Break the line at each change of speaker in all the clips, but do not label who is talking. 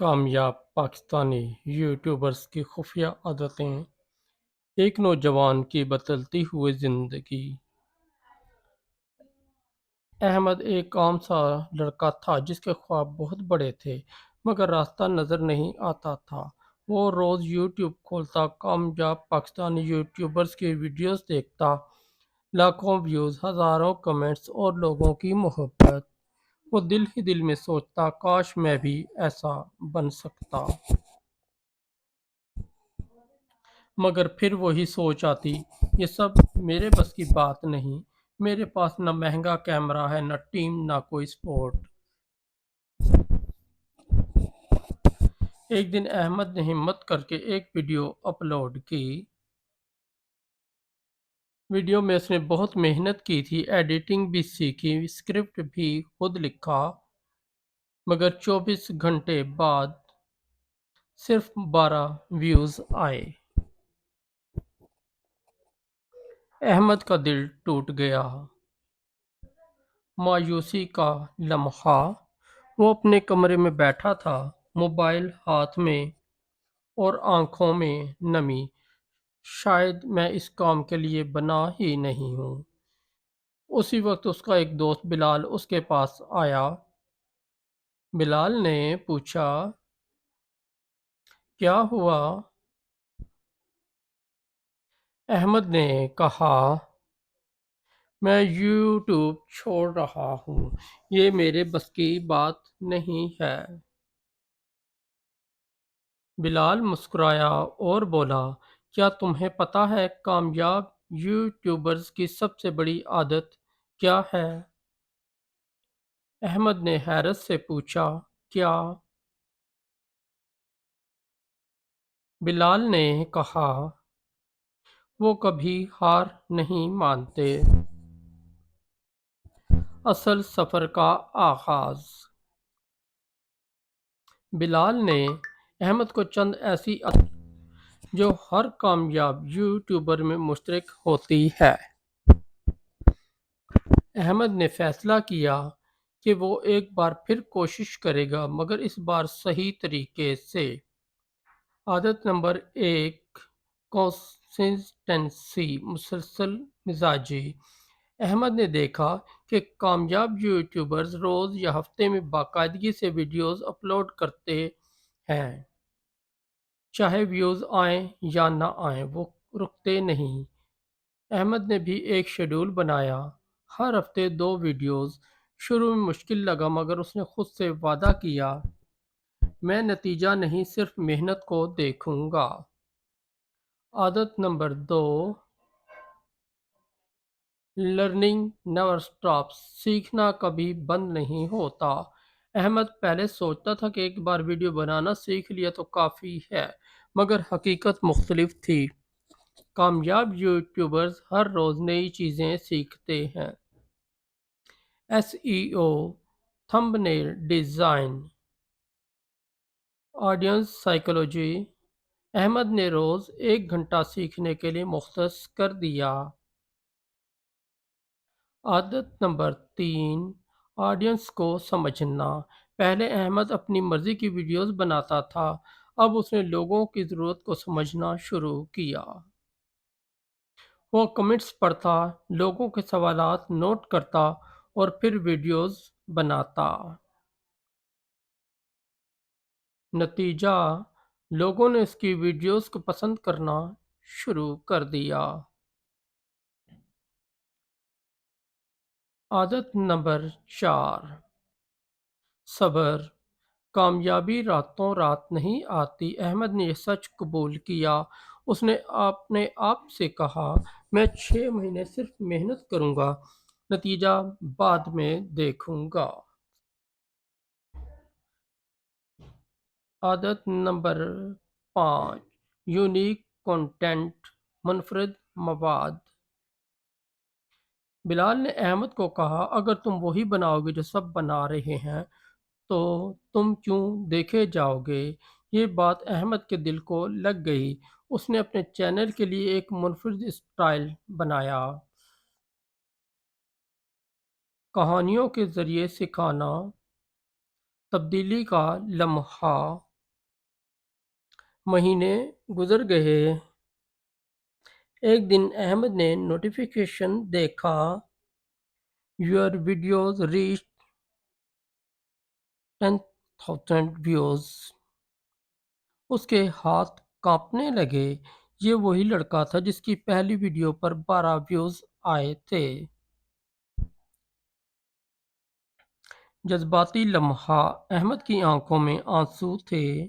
کامیاب پاکستانی یوٹیوبرز کی خفیہ عادتیں۔ ایک نوجوان کی بدلتی ہوئی زندگی۔ احمد ایک عام سا لڑکا تھا جس کے خواب بہت بڑے تھے مگر راستہ نظر نہیں آتا تھا۔ وہ روز یوٹیوب کھولتا، کامیاب پاکستانی یوٹیوبرز کی ویڈیوز دیکھتا، لاکھوں ویوز، ہزاروں کمنٹس اور لوگوں کی محبت۔ وہ دل ہی دل میں سوچتا کاش میں بھی ایسا بن سکتا۔ مگر پھر وہی سوچ آتی، یہ سب میرے بس کی بات نہیں، میرے پاس نہ مہنگا کیمرہ ہے، نہ ٹیم، نہ کوئی سپورٹ۔ ایک دن احمد نے ہمت کر کے ایک ویڈیو اپلوڈ کی۔ ویڈیو میں اس نے بہت محنت کی تھی، ایڈیٹنگ بھی سیکھی، اسکرپٹ بھی خود لکھا، مگر 24 گھنٹے بعد صرف 12 ویوز آئے۔ احمد کا دل ٹوٹ گیا۔ مایوسی کا لمحہ۔ وہ اپنے کمرے میں بیٹھا تھا، موبائل ہاتھ میں اور آنکھوں میں نمی۔ شاید میں اس کام کے لیے بنا ہی نہیں ہوں۔ اسی وقت اس کا ایک دوست بلال اس کے پاس آیا۔ بلال نے پوچھا، کیا ہوا؟ احمد نے کہا، میں یوٹیوب چھوڑ رہا ہوں، یہ میرے بس کی بات نہیں ہے۔ بلال مسکرایا اور بولا، کیا تمہیں پتہ ہے کامیاب یوٹیوبرز کی سب سے بڑی عادت کیا ہے؟ احمد نے حیرت سے پوچھا، کیا؟ بلال نے کہا، وہ کبھی ہار نہیں مانتے۔ اصل سفر کا آغاز۔ بلال نے احمد کو چند ایسی عادتیں جو ہر کامیاب یوٹیوبر میں مشترک ہوتی ہے۔ احمد نے فیصلہ کیا کہ وہ ایک بار پھر کوشش کرے گا، مگر اس بار صحیح طریقے سے۔ عادت نمبر 1، کنسسٹنسی، مسلسل مزاجی۔ احمد نے دیکھا کہ کامیاب یوٹیوبرز روز یا ہفتے میں باقاعدگی سے ویڈیوز اپلوڈ کرتے ہیں۔ چاہے ویوز آئیں یا نہ آئیں، وہ رکتے نہیں۔ احمد نے بھی ایک شیڈول بنایا، ہر ہفتے 2 ویڈیوز۔ شروع میں مشکل لگا مگر اس نے خود سے وعدہ کیا، میں نتیجہ نہیں صرف محنت کو دیکھوں گا۔ عادت نمبر 2، لرننگ نیور اسٹاپس، سیکھنا کبھی بند نہیں ہوتا۔ احمد پہلے سوچتا تھا کہ ایک بار ویڈیو بنانا سیکھ لیا تو کافی ہے، مگر حقیقت مختلف تھی۔ کامیاب یوٹیوبرز ہر روز نئی چیزیں سیکھتے ہیں۔ S E O, thumbnail design, audience psychology. Ahmed نے روز 1 گھنٹہ سیکھنے کے لیے مختص کر دیا۔ عادت نمبر 3، آڈینس کو سمجھنا۔ پہلے احمد اپنی مرضی کی ویڈیوز بناتا تھا، اب اس نے لوگوں کی ضرورت کو سمجھنا شروع کیا۔ وہ کمنٹس پڑھتا، لوگوں کے سوالات نوٹ کرتا اور پھر ویڈیوز بناتا۔ نتیجہ، لوگوں نے اس کی ویڈیوز کو پسند کرنا شروع کر دیا۔ عادت نمبر 4، صبر۔ کامیابی راتوں رات نہیں آتی۔ احمد نے یہ سچ قبول کیا۔ اس نے اپنے آپ سے کہا، میں 6 مہینے صرف محنت کروں گا، نتیجہ بعد میں دیکھوں گا۔ عادت نمبر 5، یونیک کنٹینٹ، منفرد مواد۔ بلال نے احمد کو کہا، اگر تم وہی بناؤ گے جو سب بنا رہے ہیں تو تم کیوں دیکھے جاؤ گے؟ یہ بات احمد کے دل کو لگ گئی۔ اس نے اپنے چینل کے لیے ایک منفرد سٹائل بنایا۔ کہانیوں کے ذریعے سکھانا، تبدیلی کا لمحہ۔ مہینے گزر گئے۔ ایک دن احمد نے نوٹیفیکیشن دیکھا، "یور ویڈیوز ریچ 10,000 ویوز"۔ اس کے ہاتھ کانپنے لگے۔ یہ وہی لڑکا تھا جس کی پہلی ویڈیو پر 12 ویوز آئے تھے۔ جذباتی لمحہ، احمد کی آنکھوں میں آنسو تھے،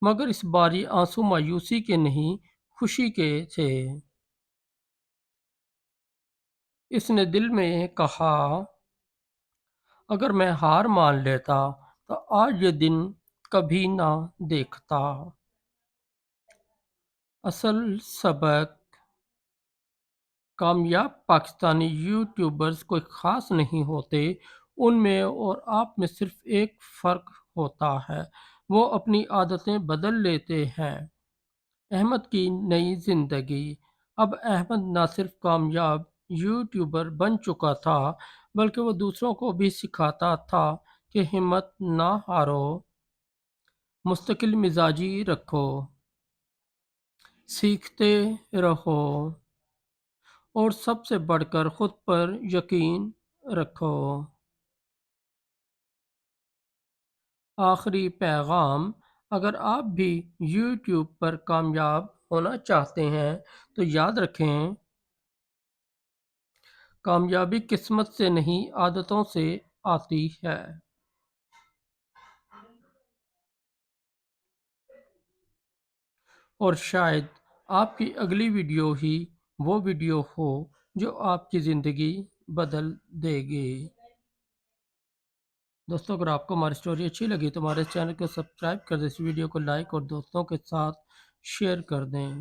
مگر اس بار یہ آنسو مایوسی کے نہیں، خوشی کے تھے۔ اس نے دل میں کہا، اگر میں ہار مان لیتا تو آج یہ دن کبھی نہ دیکھتا۔ اصل سبق: کامیاب پاکستانی یوٹیوبرز کوئی خاص نہیں ہوتے، ان میں اور آپ میں صرف ایک فرق ہوتا ہے، وہ اپنی عادتیں بدل لیتے ہیں۔ احمد کی نئی زندگی۔ اب احمد نہ صرف کامیاب یوٹیوبر بن چکا تھا، بلکہ وہ دوسروں کو بھی سکھاتا تھا کہ ہمت نہ ہارو، مستقل مزاجی رکھو، سیکھتے رہو، اور سب سے بڑھ کر خود پر یقین رکھو۔ آخری پیغام: اگر آپ بھی یوٹیوب پر کامیاب ہونا چاہتے ہیں تو یاد رکھیں، کامیابی قسمت سے نہیں، عادتوں سے آتی ہے۔ اور شاید آپ کی اگلی ویڈیو ہی وہ ویڈیو ہو جو آپ کی زندگی بدل دے گی۔ دوستوں، اگر آپ کو ہماری سٹوری اچھی لگی تو ہمارے چینل کو سبسکرائب کر دیں، اس ویڈیو کو لائک اور دوستوں کے ساتھ شیئر کر دیں۔